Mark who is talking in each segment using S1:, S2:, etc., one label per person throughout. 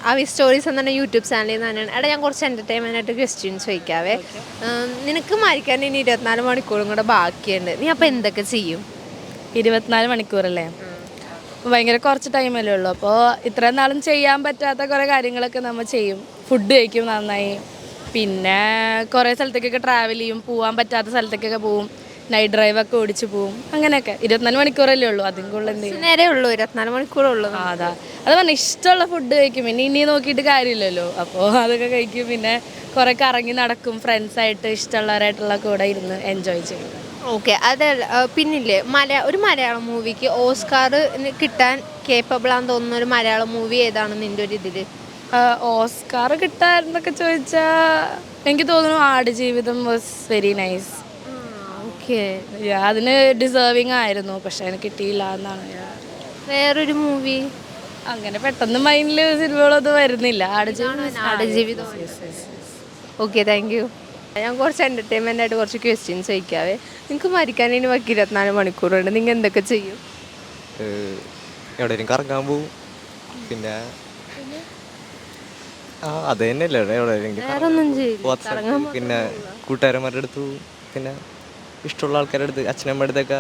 S1: അവി സ്റ്റോറീസ് എന്ന് പറഞ്ഞ യൂട്യൂബ് ചാനലിൽ നിന്ന് തന്നെയാണ്. എടാ ഞാൻ കുറച്ച് എൻ്റർടൈൻമെൻ്റ് ആയിട്ട് ക്വസ്റ്റ്യൻസ് ചോദിക്കാവേ. നിനക്ക് മരിക്കാൻ ഇനി 24 മണിക്കൂറും കൂടെ ബാക്കിയുണ്ട്, നീ അപ്പോൾ എന്തൊക്കെ ചെയ്യും?
S2: 24 മണിക്കൂറല്ലേ? ഭയങ്കര കുറച്ച് ടൈമല്ലേ ഉള്ളൂ. അപ്പോൾ ഇത്രയും നാളും ചെയ്യാൻ പറ്റാത്ത കുറേ കാര്യങ്ങളൊക്കെ നമ്മൾ ചെയ്യും. ഫുഡ് കഴിക്കും നന്നായി, പിന്നെ കുറേ സ്ഥലത്തേക്കൊക്കെ ട്രാവൽ ചെയ്യും, പോകാൻ പറ്റാത്ത സ്ഥലത്തേക്കൊക്കെ പോവും, നൈറ്റ് ഡ്രൈവൊക്കെ ഓടിച്ച് പോവും, അങ്ങനെയൊക്കെ. 24 മണിക്കൂറല്ലേ ഉള്ളൂ, അതിൻ്റെ ഉള്ളിൽ എന്തെങ്കിലും
S1: നേരെ ഉള്ളൂ, 24 മണിക്കൂറേ ഉള്ളൂ.
S2: അതാ അത് പറഞ്ഞാൽ ഇഷ്ടമുള്ള ഫുഡ് കഴിക്കും. ഇനി നോക്കിയിട്ട് കാര്യമില്ലല്ലോ, അപ്പോൾ അതൊക്കെ കഴിക്കും. പിന്നെ കുറേ കറങ്ങി നടക്കും, ഫ്രണ്ട്സായിട്ട് ഇഷ്ടമുള്ളവരായിട്ടുള്ള കൂടെ ഇരുന്ന് എൻജോയ് ചെയ്യും.
S1: ഓക്കെ, അതല്ല പിന്നില്ലേ ഒരു മലയാളം മൂവിക്ക് ഓസ്കാർ കിട്ടാൻ കേപ്പബിൾ ആണെന്ന് തോന്നുന്ന ഒരു മലയാളം മൂവി ഏതാണ് നിൻ്റെ ഒരു ഇതിൽ?
S2: ഓസ്കാർ കിട്ടാറുന്നൊക്കെ ചോദിച്ചാൽ എനിക്ക് തോന്നുന്നു Aadujeevitham was very nice.
S1: Okay,
S2: അതിന് ഡിസേർവിങ് ആയിരുന്നു, പക്ഷെ അതിന് കിട്ടിയില്ല എന്നാണ്.
S1: വേറൊരു മൂവി
S2: അങ്ങനെ പെട്ടെന്ന് മൈൻഡിൽ സിനിമകളൊന്നും വരുന്നില്ല.
S1: ആടുജീവിതം. Okay, thank you. ഞാൻ കുറച്ച് എൻ്റർടൈൻമെൻ്റ് ആയിട്ട് കുറച്ച് ക്വസ്റ്റ്യൻസ് ചോദിക്കാവേ. നിങ്ങൾക്ക് മരിക്കാൻ ഇനി ബാക്കി 24 മണിക്കൂറുണ്ട്, നിങ്ങൾ എന്തൊക്കെ ചെയ്യും?
S3: എവിടെയും കറങ്ങാൻ പോവും, പിന്നെ അത് തന്നെയല്ലേ
S1: വേറൊന്നും ചെയ്യും?
S3: പിന്നെ കൂട്ടുകാരന്മാരുടെ അടുത്ത് പോവും, പിന്നെ ഇഷ്ടമുള്ള ആൾക്കാരുടെ അടുത്ത്, അച്ഛനമ്മയുടെ അടുത്തൊക്കെ.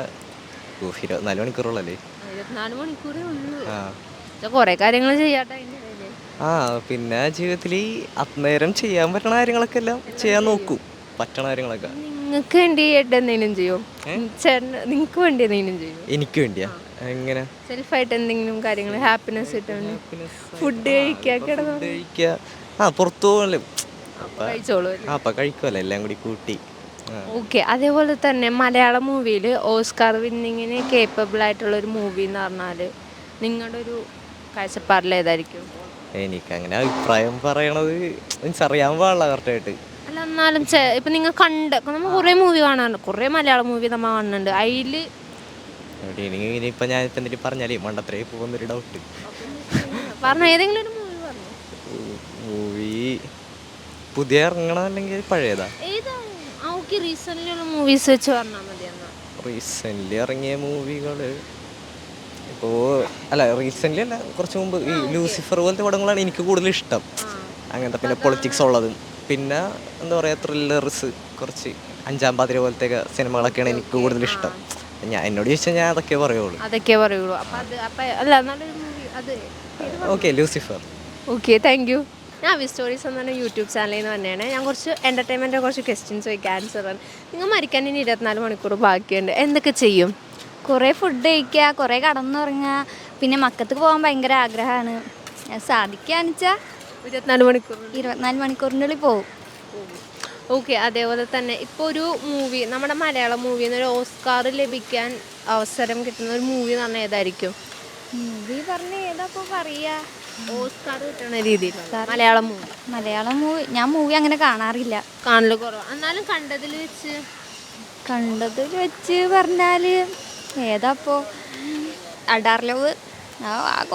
S3: 24 മണിക്കൂറുള്ളല്ലേ?
S1: 24 മണിക്കൂറേ ഉള്ളൂ. കുറേ കാര്യങ്ങൾ ചെയ്യാട്ടെ.
S3: പിന്നെ ജീവിതത്തിൽ അന്നേരം ചെയ്യാൻ പറ്റണ കാര്യങ്ങളൊക്കെ എല്ലാം ചെയ്യാൻ നോക്കും, പറ്റണ കാര്യങ്ങളൊക്കെ.
S1: നിങ്ങൾക്ക് വേണ്ടി എന്തെങ്കിലും ചെയ്യും? നിങ്ങൾക്ക് വേണ്ടി എന്തെങ്കിലും ചെയ്യും?
S3: എനിക്ക് വേണ്ടിയാ? എങ്ങനെ?
S1: സെൽഫായിട്ട് എന്തെങ്കിലും കാര്യങ്ങൾ ഹാപ്പിനെസ് കിട്ടാൻ ഫുഡ് കഴിക്കുക,
S3: പുറത്തു പോകല്ലേ,
S1: കഴിച്ചോളൂ.
S3: അപ്പം കഴിക്കുമല്ലോ എല്ലാം കൂടി കൂട്ടി.
S1: ഓക്കെ, അതേപോലെ തന്നെ മലയാളം മൂവിയിൽ ഓസ്കാർ വിന്നിങ്ങിന് കേപ്പബിൾ ആയിട്ടുള്ള ഒരു മൂവി എന്ന് പറഞ്ഞാൽ നിങ്ങളുടെ ഒരു കാഴ്ചപ്പാടിൽ ഏതായിരിക്കും?
S3: എനിക്കങ്ങനെ അഭിപ്രായം പറയണത് മീൻസ് അറിയാൻ പാടില്ല കറക്റ്റായിട്ട്.
S1: അല്ല, എന്നാലും ഇപ്പം നിങ്ങൾ നമ്മൾ കുറേ മൂവി കാണാറുണ്ട്, കുറേ മലയാളം മൂവി നമ്മൾ കാണുന്നുണ്ട്. അതിൽ
S3: ഇനിയിപ്പോൾ ഞാൻ ഇപ്പം എന്തെങ്കിലും പറഞ്ഞാലേ മണ്ടത്രേ പോകുന്നൊരു ഡൗട്ട്.
S1: പറഞ്ഞ ഏതെങ്കിലും ഒരു മൂവി പറഞ്ഞു.
S3: മൂവി പുതിയ ഇറങ്ങണ അല്ലെങ്കിൽ പഴയതാ?
S1: ഓക്കെ, റീസെൻ്റ്ലി ഉള്ള മൂവീസ് വെച്ച് പറഞ്ഞാൽ മതി. എന്നാൽ
S3: റീസെൻ്റ്ലി ഇറങ്ങിയ മൂവികൾ റീസെൻ്റ്ലി അല്ല, കുറച്ച് മുമ്പ് ഈ ലൂസിഫർ പോലത്തെ പടങ്ങളാണ് എനിക്ക് കൂടുതൽ ഇഷ്ടം. അങ്ങനത്തെ പിന്നെ പൊളിറ്റിക്സ് ഉള്ളതും, പിന്നെ എന്താ പറയുക, ത്രില്ലർസ്, കുറച്ച് അഞ്ചാം പാതിര പോലത്തെ സിനിമകളൊക്കെയാണ് എനിക്ക് കൂടുതൽ ഇഷ്ടം. എന്നോട് ചോദിച്ചാൽ ഞാൻ അതൊക്കെ പറയുള്ളൂ. Okay, Lucifer.
S1: Okay, thank you. ഞാൻ അവി സ്റ്റോറീസ് എന്ന് പറഞ്ഞ യൂട്യൂബ് ചാനലിൽ നിന്ന് തന്നെയാണ്. ഞാൻ കുറച്ച് എൻ്റർടൈൻമെൻറ്റ് കുറച്ച് ക്വസ്റ്റ്യൻസ് ചോദിക്കുക, ആൻസർ ആണ്. നിങ്ങൾ മരിക്കാൻ ഇനി 24 മണിക്കൂർ ബാക്കിയുണ്ട്, എന്തൊക്കെ ചെയ്യും?
S4: കുറേ ഫുഡ് കഴിക്കുക, കുറേ കടന്നുറങ്ങുക, പിന്നെ മക്കത്തേക്ക് പോകാൻ ഭയങ്കര ആഗ്രഹമാണ്. സാധിക്കുകയെന്ന് വെച്ചാൽ 24 മണിക്കൂറിനുള്ളിൽ പോകും.
S1: ഓക്കെ, അതേപോലെ തന്നെ ഇപ്പോൾ ഒരു മൂവി, നമ്മുടെ മലയാളം മൂവിയിൽ നിന്ന് ഒരു ഓസ്കാർ ലഭിക്കാൻ അവസരം കിട്ടുന്ന ഒരു മൂവി എന്ന് പറഞ്ഞാൽ ഏതായിരിക്കും?
S4: മൂവി പറഞ്ഞ് ഏതാപ്പോൾ പറയുക?
S1: ഓസ്കാർ കിട്ടുന്ന രീതിയിൽ മലയാളം മൂവി.
S4: ഞാൻ മൂവി അങ്ങനെ കാണാറില്ല,
S1: കാണൽ കുറവാണ്. എന്നാലും കണ്ടതിൽ
S4: വെച്ച് പറഞ്ഞാൽ ഏതാപ്പോൾ അഡാർ ലവ്,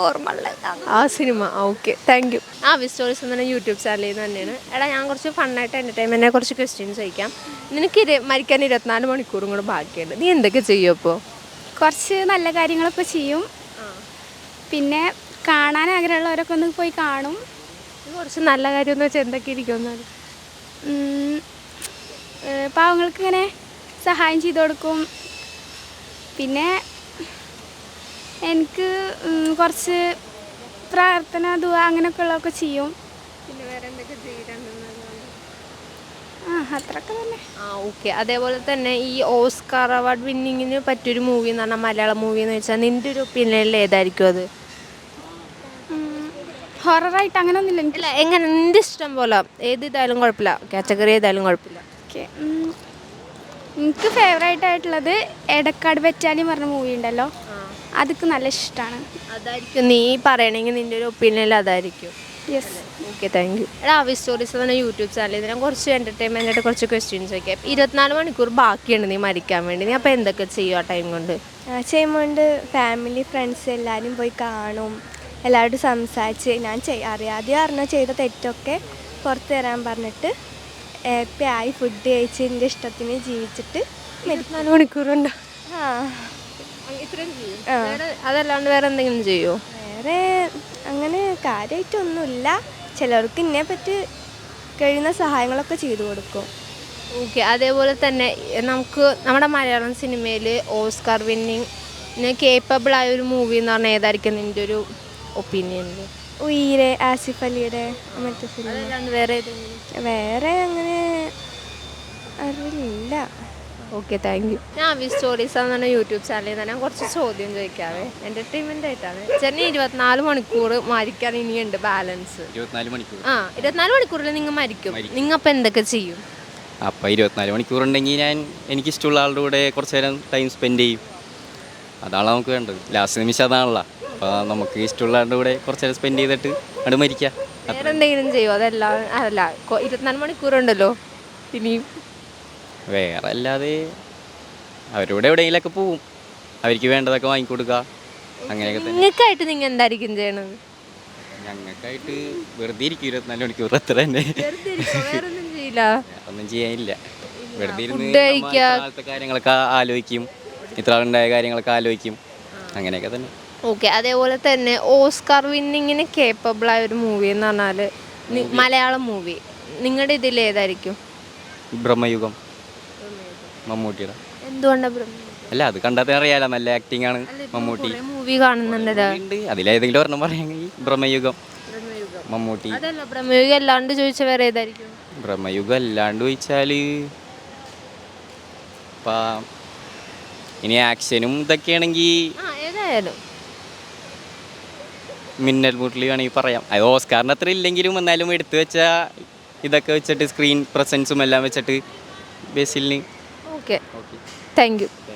S4: ഓർമ്മയുള്ള
S1: ആ സിനിമ. Okay, thank U. അവി സ്റ്റോറീസ് എന്ന് പറഞ്ഞ യൂട്യൂബ് ചാനലിൽ നിന്ന് തന്നെയാണ്. എടാ ഞാൻ കുറച്ച് ഫണ്ണായിട്ട് എൻ്റർടൈൻമെൻറ്റിനെ കുറച്ച് ക്വസ്റ്റ്യൻസ് ചോദിക്കാം. നിനക്ക് മരിക്കാൻ 24 മണിക്കൂറും കൂടെ ബാക്കിയുണ്ട്, നീ എന്തൊക്കെ ചെയ്യും? അപ്പോൾ
S4: കുറച്ച് നല്ല കാര്യങ്ങളൊക്കെ ചെയ്യും, പിന്നെ കാണാൻ ആഗ്രഹമുള്ളവരൊക്കെ ഒന്ന് പോയി കാണും.
S1: കുറച്ച് നല്ല കാര്യം എന്ന് വെച്ചാൽ എന്തൊക്കെ ഇരിക്കും?
S4: പാവങ്ങൾക്ക് ഇങ്ങനെ സഹായം ചെയ്തു കൊടുക്കും. പിന്നെ എനിക്ക് കുറച്ച് പ്രാർത്ഥന, ദുആ അങ്ങനെയൊക്കെ ഉള്ളതൊക്കെ ചെയ്യും.
S1: പിന്നെ വേറെ എന്തൊക്കെ ചെയ്തിട്ടുണ്ടെന്ന്?
S4: അത്രയൊക്കെ തന്നെ.
S1: ഓക്കെ, അതേപോലെ തന്നെ ഈ ഓസ്കാർ അവാർഡ് വിന്നിങ്ങിന് പറ്റിയൊരു മൂവി എന്ന് പറഞ്ഞാൽ മലയാളം മൂവി എന്ന് വെച്ചാൽ നിൻ്റെ ഒരു ഒപ്പീനിയനിൽ ഏതായിരിക്കും അത്?
S4: ഹൊററായിട്ട് അങ്ങനെ ഒന്നുമില്ല എനിക്ക്.
S1: എങ്ങനെ നിൻ്റെ ഇഷ്ടം പോലെ ഏത് ഇതായാലും കുഴപ്പമില്ല, കാറ്റഗറി ഏതായാലും കുഴപ്പമില്ല.
S4: ഓക്കെ, എനിക്ക് ഫേവറേറ്റ് ആയിട്ടുള്ളത് എടക്കാട് ബറ്റാലിയൻ പറഞ്ഞ മൂവി ഉണ്ടല്ലോ, അതൊക്കെ നല്ല ഇഷ്ടമാണ്.
S1: അതായിരിക്കും നീ പറയണമെങ്കിൽ നിൻ്റെ ഒരു ഒപ്പീനിയനിൽ അതായിരിക്കും.
S4: യെസ്.
S1: Okay, thank U. എടാ അവി സ്റ്റോറീസ് എന്ന് പറഞ്ഞ യൂട്യൂബ് ചാനലിൽ ഞാൻ കുറച്ച് എൻ്റർടൈൻമെൻ്റ് ആയിട്ട് കുറച്ച് ക്വസ്റ്റ്യൻസ് ചോദിക്കാം. 24 മണിക്കൂർ ബാക്കിയുണ്ട് നീ മരിക്കാൻ വേണ്ടി, നീ അപ്പോൾ എന്തൊക്കെ ചെയ്യും ആ ടൈം കൊണ്ട്?
S4: ഫാമിലി ഫ്രണ്ട്സ് എല്ലാവരും പോയി കാണും, എല്ലാവരോടും സംസാരിച്ച് ഞാൻ അറിയാതെ അറിഞ്ഞാൽ ചെയ്ത തെറ്റൊക്കെ പുറത്ത് തരാൻ പറഞ്ഞിട്ട് ഹാപ്പി ആയി ഫുഡ് കഴിച്ച് എൻ്റെ ഇഷ്ടത്തിന് ജീവിച്ചിട്ട്
S1: 24 മണിക്കൂറുണ്ട്.
S4: ആ,
S1: അതല്ലാണ്ട് വേറെ എന്തെങ്കിലും ചെയ്യുമോ?
S4: വേറെ അങ്ങനെ കാര്യമായിട്ടൊന്നുമില്ല. ചിലർക്ക് ഇതിനെ പറ്റി കഴിയുന്ന സഹായങ്ങളൊക്കെ ചെയ്തു കൊടുക്കും.
S1: ഓക്കെ, അതേപോലെ തന്നെ നമുക്ക് നമ്മുടെ മലയാളം സിനിമയിൽ ഓസ്കാർ വിന്നിങ് കേപ്പബിൾ ആയ ഒരു മൂവി എന്ന് പറഞ്ഞാൽ ഏതായിരിക്കും നിൻ്റെ ഒരു ഒപ്പീനിയനിൽ?
S4: ഉയിരെ, ആസിഫ് അലിയുടെ മറ്റു ഫിലിം.
S1: അതല്ലാണ്ട് വേറെ ഏതെങ്കിലും?
S4: വേറെ അങ്ങനെ അറിവില്ല.
S1: Okay, thank you. ഞാൻ വി സ്റ്റോറീസ് എന്ന് പറഞ്ഞ യൂട്യൂബ് ചാനലിൽ തന്നെ കുറച്ച് ചോദ്യം ചോദിക്കാവേ, എൻ്റർടൈൻമെൻ്റ് ആയിട്ടാണ്. ചേട്ടന് 24 മണിക്കൂർ മരിക്കാൻ ഇനിയുണ്ട് ബാലൻസ്.
S5: 24 മണിക്കൂർ?
S1: 24 മണിക്കൂറിൽ നിങ്ങൾ മരിക്കും. നിങ്ങൾ അപ്പം എന്തൊക്കെ ചെയ്യും?
S5: അപ്പോൾ 24 മണിക്കൂറുണ്ടെങ്കിൽ ഞാൻ എനിക്കിഷ്ടമുള്ള ആളുടെ കൂടെ കുറച്ച് നേരം ടൈം സ്പെൻഡ് ചെയ്യും. അതാണ് നമുക്ക് വേണ്ടത്. ലാസ്റ്റ് നിമിഷം അതാണല്ലോ. അപ്പോൾ നമുക്ക് ഇഷ്ടമുള്ള ആളുടെ കൂടെ കുറച്ച് നേരം സ്പെൻഡ് ചെയ്തിട്ട് അത് മരിക്കാം.
S1: വേറെ എന്തെങ്കിലും ചെയ്യുമോ? അതെല്ലാം അല്ല, 24 മണിക്കൂറുണ്ടല്ലോ ഇനിയും.
S5: വേറെ അല്ലാതെ അവരോട് എവിടെയെങ്കിലൊക്കെ പോവും, അവർക്ക് വേണ്ടതൊക്കെ വാങ്ങിക്കൊടുക്കുക, അങ്ങനെയൊക്കെ തന്നെ.
S1: നിങ്ങൾക്കായിട്ട് നിങ്ങൾ എന്തായിരിക്കും ചെയ്യണത്?
S5: ഞങ്ങൾക്കായിട്ട് വെറുതെ ഇരിക്കും 24 മണിക്കൂർ, അത്ര തന്നെ.
S1: വേറൊന്നും ചെയ്യില്ല?
S5: ഒന്നും ചെയ്യാനില്ല. വെറുതെ ഇരുന്ന്
S1: ഫുഡ് കഴിക്കുക,
S5: കാലത്തെ കാര്യങ്ങളൊക്കെ ആലോചിക്കും, ഇത്ര ഉണ്ടായ കാര്യങ്ങളൊക്കെ ആലോചിക്കും, അങ്ങനെയൊക്കെ തന്നെ.
S1: ഓക്കെ, അതേപോലെ തന്നെ ഓസ്കാർ വിന്നിങ്ങിന് കേപ്പബിൾ ആയ ഒരു മൂവി എന്ന് പറഞ്ഞാൽ മലയാളം മൂവി നിങ്ങളുടെ ഇതിൽ ഏതായിരിക്കും?
S5: ബ്രഹ്മയുഗം, മമ്മൂട്ടിയുടെ.
S1: എന്തുകൊണ്ടാണ്?
S5: അല്ല, അത് കണ്ടാൽ അറിയാലോ, നല്ല ആക്ടിങ് ആണ് മമ്മൂട്ടി.
S1: മൂവി കാണുന്നുണ്ടല്ലോ,
S5: അതിലേതെങ്കിലും ഒരെണ്ണം പറയുകയാണെങ്കിൽ ബ്രഹ്മയുഗം, മമ്മൂട്ടി.
S1: അതല്ല, ബ്രഹ്മയുഗം അല്ലാണ്ട് ചോദിച്ച വേറെ ഏതായിരിക്കും?
S5: ബ്രഹ്മയുഗം അല്ലാണ്ട് ചോദിച്ചാൽ ഇനി ആക്ഷനും ഇതൊക്കെയാണെങ്കിൽ
S1: ഏതായാലും
S5: മിന്നൽ മുരളി വേണമെങ്കിൽ പറയാം. അത് ഓസ്കാറിന് അത്ര ഇല്ലെങ്കിലും എന്നാലും എടുത്തു വെച്ച ഇതൊക്കെ വെച്ചിട്ട് സ്ക്രീൻ പ്രസൻസും എല്ലാം വെച്ചിട്ട് ബേസിലിന്.
S1: Okay, thank U.